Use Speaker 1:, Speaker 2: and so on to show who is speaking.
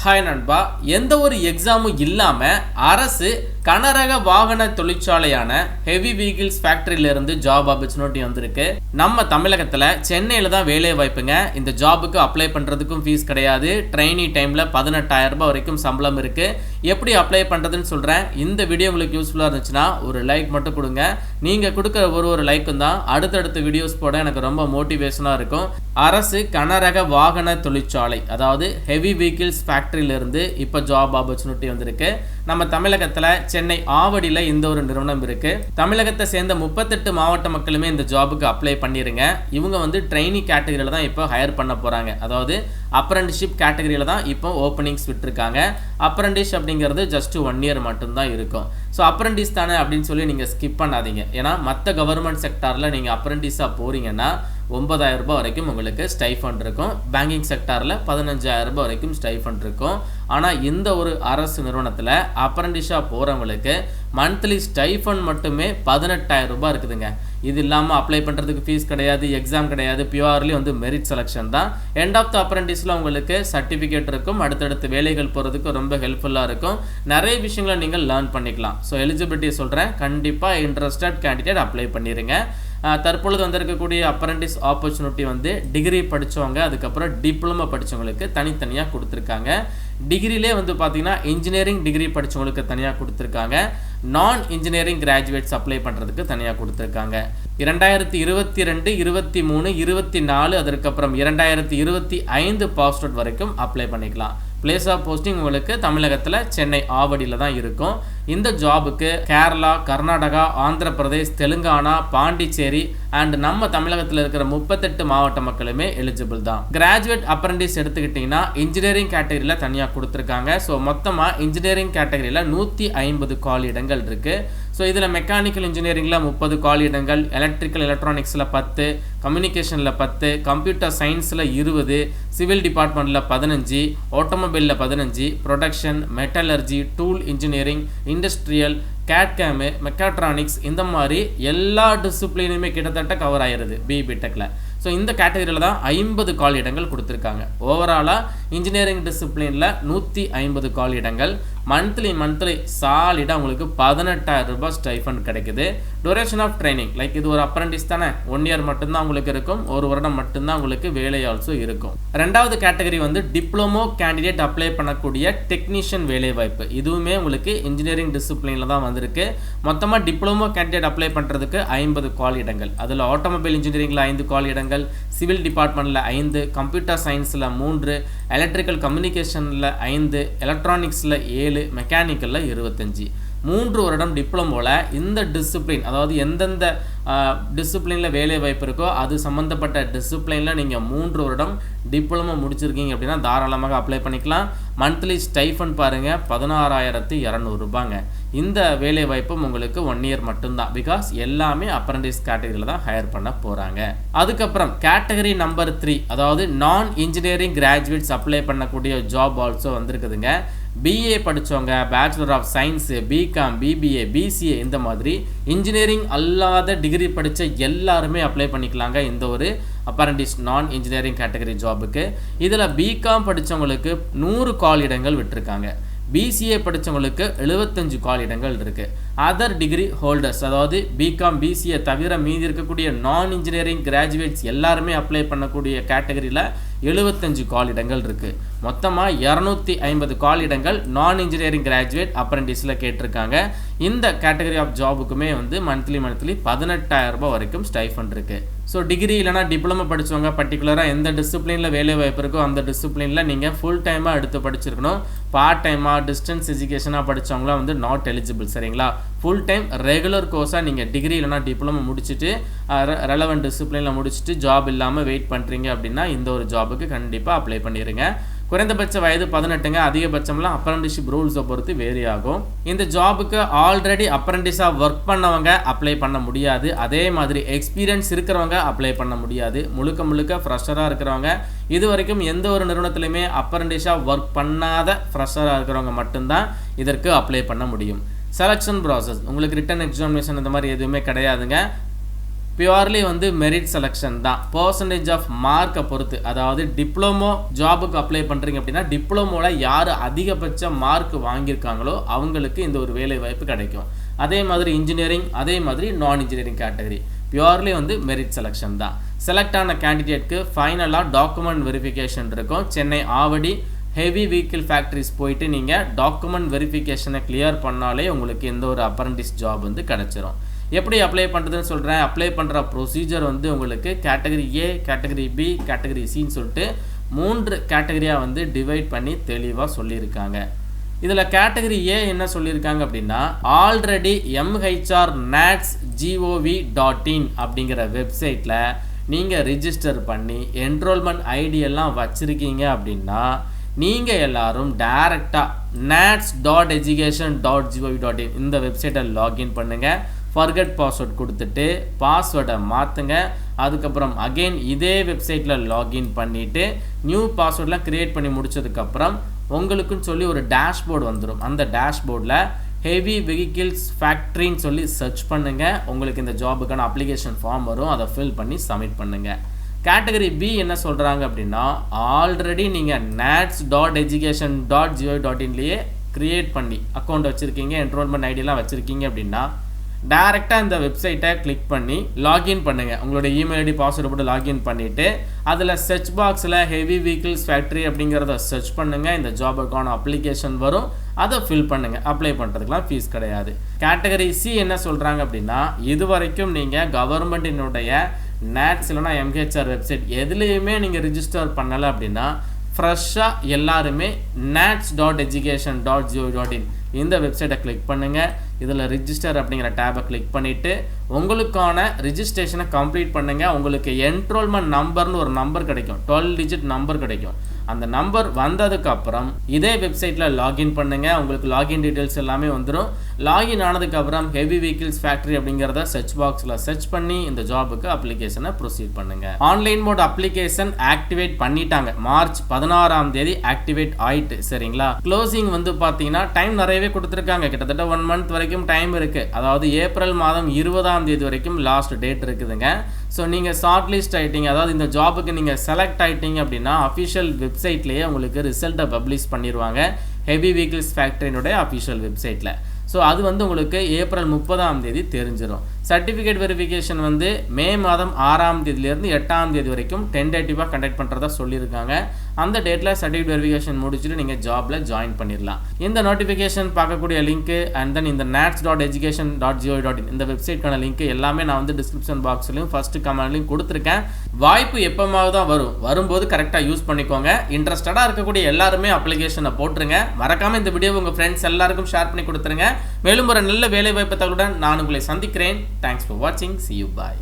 Speaker 1: Hi நண்பா, எந்த ஒரு எக்ஸாமும் இல்லாமல் அரசு கனரக வாகன தொழிற்சாலையான ஹெவி வெஹிக்கிள்ஸ் ஃபேக்டரியிலிருந்து ஜாப் ஆப்பர்ச்சுனிட்டி வந்திருக்கு. நம்ம தமிழகத்தில் சென்னையில் தான் வேலை வாய்ப்புங்க. இந்த ஜாபுக்கு அப்ளை பண்ணுறதுக்கும் ஃபீஸ் கிடையாது. ட்ரெயினி டைமில் 18,000 ரூபாய் வரைக்கும் சம்பளம் இருக்குது. எப்படி அப்ளை பண்ணுறதுன்னு சொல்கிறேன். இந்த வீடியோ உங்களுக்கு யூஸ்ஃபுல்லாக இருந்துச்சுன்னா ஒரு லைக் மட்டும் கொடுங்க. நீங்கள் கொடுக்குற ஒரு லைக்கும் தான் அடுத்தடுத்த வீடியோஸ் போட எனக்கு ரொம்ப மோட்டிவேஷனாக இருக்கும். அரசு கனரக வாகன தொழிற்சாலை, அதாவது ஹெவி வெஹிக்கிள்ஸ் ஃபேக்டரியிலிருந்து இப்போ ஜாப் ஆப்பர்ச்சுனிட்டி வந்திருக்கு. நம்ம தமிழகத்தில் சென்னை ஆவடியில் இந்த ஒரு நிறுவனம் இருக்கு. தமிழகத்தை சேர்ந்த 38 மாவட்ட மக்களுமே இந்த ஜாபுக்கு அப்ளை பண்ணிருங்க. இவங்க வந்து ட்ரெயினி கேட்டகரியில் தான் இப்போ ஹையர் பண்ண போறாங்க. அதாவது அப்ரெண்டிஸ்ஷிப் கேட்டகரியில் தான் இப்போ ஓப்பனிங்ஸ் விட்டுருக்காங்க. அப்ரெண்டிஸ் அப்படிங்கிறது ஜஸ்ட் 1 இயர் மட்டும்தான் இருக்கும். ஸோ அப்ரெண்டிஸ் தானே அப்படின்னு சொல்லி நீங்கள் ஸ்கிப் பண்ணாதீங்க. ஏன்னா மற்ற கவர்மெண்ட் செக்டாரில் நீங்கள் அப்ரெண்டிஸாக போறீங்கன்னா 9,000 ரூபாய் வரைக்கும் உங்களுக்கு ஸ்டைஃபண்ட் இருக்கும். பேங்கிங் செக்டாரில் 15,000 ரூபாய் வரைக்கும் ஸ்டைஃபண்ட் இருக்கும். ஆனால் இந்த ஒரு அரசு நிறுவனத்தில் அப்ரெண்டிஸாக போகிறவங்களுக்கு மந்த்லி ஸ்டைஃபண்ட் மட்டுமே 18,000 ரூபாய் இருக்குதுங்க. இது இல்லாமல் அப்ளை பண்ணுறதுக்கு ஃபீஸ் கிடையாது, எக்ஸாம் கிடையாது, பியூர்லி வந்து மெரிட் செலெக்ஷன் தான். எண்ட் ஆஃப் த அப்ரெண்டிஸில் உங்களுக்கு சர்டிஃபிகேட் இருக்கும். அடுத்தடுத்து வேலைகள் போகிறதுக்கு ரொம்ப ஹெல்ப்ஃபுல்லாக இருக்கும். நிறைய விஷயங்களை நீங்கள் லேர்ன் பண்ணிக்கலாம். ஸோ எலிஜிபிலிட்டி சொல்கிறேன், கண்டிப்பாக இன்ட்ரெஸ்டட் கேண்டிடேட் அப்ளை பண்ணிடுங்க. தற்பொழுது வந்திருக்கக்கூடிய அப்ரெண்டிஸ் ஆப்பர்ச்சுனிட்டி வந்து டிகிரி படித்தவங்க, அதுக்கப்புறம் டிப்ளமா படித்தவங்களுக்கு தனித்தனியாக கொடுத்துருக்காங்க. டிகிரிலே வந்து பார்த்தீங்கன்னா இன்ஜினியரிங் டிகிரி படித்தவங்களுக்கு தனியாக கொடுத்துருக்காங்க. நான் இன்ஜினியரிங் கிராஜுவேட்ஸ் அப்ளை பண்ணுறதுக்கு தனியாக கொடுத்துருக்காங்க. 2022, 23, 24 அதற்கப்புறம் 2025 பாஸ் அவுட் வரைக்கும் அப்ளை பண்ணிக்கலாம். பிளேஸ் ஆஃப் போஸ்டிங் உங்களுக்கு தமிழகத்தில் சென்னை ஆவடியில் தான் இருக்கும். இந்த ஜாபுக்கு கேரளா, கர்நாடகா, ஆந்திர பிரதேஷ், தெலுங்கானா, பாண்டிச்சேரி அண்ட் நம்ம தமிழகத்தில் இருக்கிற 38 மாவட்ட மக்களுமே எலிஜிபிள் தான். கிராஜுவேட் அப்ரெண்டிஸ் எடுத்துக்கிட்டிங்கன்னா இன்ஜினியரிங் கேட்டகரியில் தனியாக கொடுத்துருக்காங்க. ஸோ மொத்தமாக இன்ஜினியரிங் கேட்டகரியில் 150 காலி இடங்கள் இருக்குது. ஸோ இதில் மெக்கானிக்கல் இன்ஜினியரிங்கில் 30 காலி இடங்கள், எலக்ட்ரிக்கல் எலக்ட்ரானிக்ஸில் 10, கம்யூனிகேஷனில் 10, கம்ப்யூட்டர் சயின்ஸில் 20, சிவில் டிபார்ட்மெண்ட்டில் 15, ஆட்டோமொபைலில் 15, production, metallurgy, tool engineering, industrial, கேட்கேமு, மெக்காட்ரானிக்ஸ், இந்த மாதிரி எல்லா டிசிப்ளினுமே கிட்டத்தட்ட கவர் ஆகிடுது B.Techல. ஸோ இந்த கேட்டகரியில் தான் 50 காலி இடங்கள் கொடுத்துருக்காங்க. ஓவராலாக இன்ஜினியரிங் டிசிப்ளினில் 150 காலி இடங்கள். மந்த்லி சாலிடாக உங்களுக்கு 18,000 ரூபாய் ஸ்டைஃபண்ட் கிடைக்குது. டூரேஷன் ஆஃப் ட்ரைனிங், லைக் இது ஒரு அப்ரெண்டிஸ் தானே, 1 இயர் மட்டும்தான் உங்களுக்கு இருக்கும். 1 வருடம் மட்டும்தான் உங்களுக்கு வேலை ஆல்சோ இருக்கும். ரெண்டாவது கேட்டகரி வந்து டிப்ளமோ கேண்டிடேட் அப்ளை பண்ணக்கூடிய டெக்னீஷியன் வேலை வாய்ப்பு. இதுவுமே உங்களுக்கு இன்ஜினியரிங் டிசிப்ளினில் தான் வந்திருக்கு. மொத்தமாக டிப்ளமோ கேண்டிடேட் அப்ளை பண்ணுறதுக்கு 50 காலி இடங்கள். அதில் ஆட்டோமொபைல் இன்ஜினியரிங்கில் 5 காலி இடங்கள், சிவில் டிபார்ட்மெண்ட்டில் 5, கம்ப்யூட்டர் சயின்ஸில் 3, எலக்ட்ரிக்கல் கம்யூனிகேஷனில் 5, எலக்ட்ரானிக்ஸில் 7, மெக்கானிக்கலில் 25. 3 வருடம் டிப்ளமோவில் இந்த டிசிப்ளின், அதாவது எந்தெந்த டிசிப்ளினில் வேலை வாய்ப்பு இருக்கோ அது சம்மந்தப்பட்ட டிசிப்ளினில் நீங்கள் 3 வருடம் டிப்ளமோ முடிச்சிருக்கீங்க அப்படின்னா தாராளமாக அப்ளை பண்ணிக்கலாம். மந்த்லி ஸ்டைஃபண்ட் பாருங்கள் 16,200 ரூபாங்க. இந்த வேலை வாய்ப்பும் உங்களுக்கு 1 இயர் மட்டும்தான். பிகாஸ் எல்லாமே அப்ரெண்டிஸ் கேட்டகரியில் தான் ஹையர் பண்ண போகிறாங்க. அதுக்கப்புறம் கேட்டகரி நம்பர் 3, அதாவது நான் இன்ஜினியரிங் கிராஜுவேட்ஸ் அப்ளை பண்ணக்கூடிய ஜாப் ஆல்சோ வந்திருக்குதுங்க. BA படித்தவங்க, bachelor of science, B Com, BBA, BCA இந்த மாதிரி இன்ஜினியரிங் அல்லாத டிகிரி படித்த எல்லாருமே அப்ளை பண்ணிக்கலாங்க இந்த ஒரு அப்ரெண்டிஸ் நான் இன்ஜினியரிங் கேட்டகரி ஜாபுக்கு. இதில் பிகாம் படித்தவங்களுக்கு 100 காலி இடங்கள் விட்டுருக்காங்க. BCA படித்தவங்களுக்கு 75 காலி இடங்கள் இருக்குது. அதர் டிகிரி ஹோல்டர்ஸ், அதாவது பிகாம், BCA தவிர மீதி இருக்கக்கூடிய நான் இன்ஜினியரிங் கிராஜுவேட்ஸ் எல்லாருமே அப்ளை பண்ணக்கூடிய கேட்டகரியில் 75 காலி இடங்கள் இருக்குது. மொத்தமாக 250 காலி இடங்கள் நான் இன்ஜினியரிங் கிராஜுவேட் அப்ரெண்டிஸில் கேட்டிருக்காங்க. இந்த கேட்டகரி ஆஃப் ஜாபுக்குமே வந்து மந்த்லி 18,000 ரூபாய் வரைக்கும் ஸ்டைஃபண்ட் இருக்குது. ஸோ டிகிரி இல்லைனா டிப்ளமோ படித்தவங்க பர்டிகுலராக எந்த டிசிப்ளினில் வேலை வாய்ப்பு இருக்கோ அந்த டிசிப்ளினில் நீங்கள் ஃபுல் டைமாக எடுத்து படிச்சிருக்கணும். பார்ட் டைமாக டிஸ்டன்ஸ் எஜுகேஷனாக படித்தவங்களாம் வந்து நாட் எலிஜிபிள். சரிங்களா? ஃபுல் டைம் ரெகுலர் கோர்ஸாக நீங்கள் டிகிரி இல்லைனா டிப்ளமோ முடிச்சுட்டு ரெலவெண்ட் டிசிப்ளினில் முடிச்சுட்டு ஜாப் இல்லாமல் வெயிட் பண்ணுறீங்க அப்படின்னா இந்த ஒரு ஜாபுக்கு கண்டிப்பாக அப்ளை பண்ணிடுங்க. குறைந்தபட்ச வயது 18ங்க. அதிகபட்சம்லாம் அப்ரெண்டிஸ்ஷிப் ரூல்ஸை பொறுத்து வேரி ஆகும். இந்த ஜாபுக்கு ஆல்ரெடி அப்ரெண்டிஸாக ஒர்க் பண்ணவங்க அப்ளை பண்ண முடியாது. அதே மாதிரி எக்ஸ்பீரியன்ஸ் இருக்கிறவங்க அப்ளை பண்ண முடியாது. முழுக்க ஃப்ரெஷராக இருக்கிறவங்க, இது வரைக்கும் எந்த ஒரு நிறுவனத்திலுமே அப்ரெண்டிஸாக ஒர்க் பண்ணாத ஃப்ரெஷராக இருக்கிறவங்க மட்டும்தான் இதற்கு அப்ளை பண்ண முடியும். செலெக்ஷன் ப்ராசஸ் உங்களுக்கு ரிட்டன் எக்ஸாமினேஷன் இந்த மாதிரி எதுவுமே கிடையாதுங்க. பியூர்லி வந்து மெரிட் செலெக்ஷன் தான், பர்சன்டேஜ் ஆஃப் மார்க்கை பொறுத்து. அதாவது டிப்ளமோ ஜாபுக்கு அப்ளை பண்ணுறீங்க அப்படின்னா டிப்ளமோவில் யார் அதிகபட்ச மார்க் வாங்கியிருக்காங்களோ அவங்களுக்கு இந்த ஒரு வேலை வாய்ப்பு கிடைக்கும். அதே மாதிரி இன்ஜினியரிங், அதே மாதிரி நான் இன்ஜினியரிங் கேட்டகரி பியூர்லி வந்து மெரிட் செலெக்ஷன் தான். செலக்ட் ஆன கேண்டிடேட்க்கு ஃபைனலாக டாக்குமெண்ட் வெரிஃபிகேஷன் இருக்கும். Chennai Avadi heavy vehicle factories போயிட்டு நீங்கள் டாக்குமெண்ட் வெரிஃபிகேஷனை கிளியர் பண்ணாலே உங்களுக்கு எந்த ஒரு அப்ரண்டிஸ் ஜாப் வந்து கிடச்சிரும். எப்படி அப்ளை பண்ணுறதுன்னு சொல்கிறேன். அப்ளை பண்ணுற ப்ரொசீஜர் வந்து உங்களுக்கு category A, category B, category சின்னு சொல்லிட்டு 3 கேட்டகரியாக வந்து டிவைட் பண்ணி தெளிவாக சொல்லியிருக்காங்க. இதில் கேட்டகரி ஏ என்ன சொல்லியிருக்காங்க அப்படின்னா, ஆல்ரெடி mhrnats.gov.in அப்படிங்கிற வெப்சைட்டில் நீங்கள் ரிஜிஸ்டர் பண்ணி என்ரோல்மெண்ட் ஐடி எல்லாம் வச்சுருக்கீங்க அப்படின்னா நீங்கள் எல்லாரும் டைரெக்டாக nats.education.gov.in இந்த வெப்சைட்டை லாகின் பண்ணுங்கள். ஃபர்கட் பாஸ்வேர்ட் கொடுத்துட்டு பாஸ்வேர்டை மாற்றுங்க. அதுக்கப்புறம் அகெயின் இதே வெப்சைட்டில் லாகின் பண்ணிவிட்டு நியூ பாஸ்வேர்டெலாம் க்ரியேட் பண்ணி முடிச்சதுக்கப்புறம் உங்களுக்குன்னு சொல்லி ஒரு டேஷ்போர்டு வந்துடும். அந்த டேஷ்போர்டில் ஹெவி வெஹிக்கிள்ஸ் ஃபேக்ட்ரின்னு சொல்லி சர்ச் பண்ணுங்கள். உங்களுக்கு இந்த ஜாபுக்கான அப்ளிகேஷன் ஃபார்ம் வரும், அதை ஃபில் பண்ணி சப்மிட் பண்ணுங்கள். கேட்டகரி பி என்ன சொல்கிறாங்க அப்படின்னா, ஆல்ரெடி நீங்கள் nats.education.gov.inலேயே க்ரியேட் பண்ணி அக்கௌண்ட் வச்சுருக்கீங்க, என்ரோல்மெண்ட் ஐடியெலாம் வச்சுருக்கீங்க அப்படின்னா டைரெக்டாக இந்த வெப்சைட்டை கிளிக் பண்ணி லாகின் பண்ணுங்கள். உங்களுடைய இமெயில் ஐடி பாஸ்வேர்டு போட்டு லாகின் பண்ணிவிட்டு அதில் சர்ச் பாக்ஸில் ஹெவி வெஹிக்கிள்ஸ் ஃபேக்ட்ரி அப்படிங்கிறத சர்ச் பண்ணுங்கள். இந்த ஜாபுக்கான அப்ளிகேஷன் வரும், அதை ஃபில் பண்ணுங்கள். அப்ளை பண்ணுறதுக்குலாம் ஃபீஸ் கிடையாது. கேட்டகரி சி என்ன சொல்கிறாங்க அப்படின்னா, இது வரைக்கும் நீங்கள் கவர்மெண்ட்டினுடைய நேட்ஸ் இல்லைனா எம்ஹெச்ஆர் வெப்சைட் எதுலேயுமே நீங்கள் ரிஜிஸ்டர் பண்ணலை அப்படின்னா ஃப்ரெஷ்ஷாக எல்லாருமே nats.education.gov.in இந்த வெப்சைட்டை கிளிக் பண்ணுங்கள். இதில் ரிஜிஸ்டர் அப்படிங்கிற டேபை கிளிக் பண்ணிவிட்டு உங்களுக்கான ரிஜிஸ்ட்ரேஷனை கம்ப்ளீட் பண்ணுங்கள். உங்களுக்கு என்ரோல்மெண்ட் நம்பர்னு ஒரு நம்பர் கிடைக்கும், 12 டிஜிட் நம்பர் கிடைக்கும். அந்த நம்பர் வந்ததுக்கப்புறம் இதே வெப்சைட்டில் லாகின் பண்ணுங்கள். உங்களுக்கு லாகின் டீட்டெயில்ஸ் எல்லாமே வந்துடும். லாகின் ஆனதுக்கப்புறம் ஹெவி வெஹிக்கிள்ஸ் ஃபேக்ட்ரி அப்படிங்கிறத சர்ச் பாக்ஸில் சர்ச் பண்ணி இந்த ஜாபுக்கு அப்ளிகேஷனை ப்ரொசீட் பண்ணுங்கள். ஆன்லைன் மோட் அப்ளிகேஷன் ஆக்டிவேட் பண்ணிட்டாங்க. மார்ச் 16ஆம் தேதி ஆக்டிவேட் ஆயிட்டு. சரிங்களா, க்ளோசிங் வந்து பார்த்தீங்கன்னா டைம் நிறையவே கொடுத்துருக்காங்க. கிட்டத்தட்ட 1 மந்த் வரைக்கும் டைம் இருக்குது. அதாவது ஏப்ரல் மாதம் 20ஆம் தேதி வரைக்கும் லாஸ்ட் டேட் இருக்குதுங்க. ஸோ நீங்கள் ஷார்ட் லிஸ்ட் ஆகிட்டீங்க, அதாவது இந்த ஜாபுக்கு நீங்கள் செலக்ட் ஆகிட்டீங்க அப்படின்னா அஃபிஷியல் வெப்சைட்லேயே உங்களுக்கு ரிசல்ட்டை பப்ளிஷ் பண்ணிடுவாங்க. ஹெவி வெஹிக்கிள்ஸ் ஃபேக்ட்ரியினுடைய அஃபிஷியல் வெப்சைட்டில். ஸோ அது வந்து உங்களுக்கு ஏப்ரல் 30ஆம் தேதி தெரிஞ்சிடும். சர்டிஃபிகேட் வெரிஃபிகேஷன் வந்து மே மாதம் 6ஆம் தேதியிலேருந்து 8ஆம் தேதி வரைக்கும் டென்டேட்டிவாக கண்டக்ட் பண்ணுறதா சொல்லியிருக்காங்க. அந்த டேட்டில் சர்டிஃபிகேட் வெரிஃபிகேஷன் முடிச்சுட்டு நீங்கள் ஜாபில் ஜாயின் பண்ணிடலாம். இந்த நோட்டிஃபிகேஷன் பார்க்கக்கூடிய லிங்க்கு அண்ட் தென் இந்த nats.education.gov.in இந்த வெப்சைட்கான லிங்க் எல்லாமே நான் வந்து டிஸ்கிரிப்ஷன் பாக்ஸ்லையும் ஃபஸ்ட்டு கமெண்ட்லையும் கொடுத்துருக்கேன். வாய்ப்பு எப்போமாவது தான் வரும்போது கரெக்டாக யூஸ் பண்ணிக்கோங்க. இன்ட்ரெஸ்டடாக இருக்கக்கூடிய எல்லாருமே அப்ளிகேஷனை போட்டுருங்க. மறக்காமல் இந்த வீடியோ உங்கள் ஃப்ரெண்ட்ஸ் எல்லாருக்கும் ஷேர் பண்ணி கொடுத்துருங்க. மேலும் ஒரு நல்ல வேலை வாய்ப்பு தகவலுடன் நான் உங்களை சந்திக்கிறேன். Thanks for watching. See you. Bye.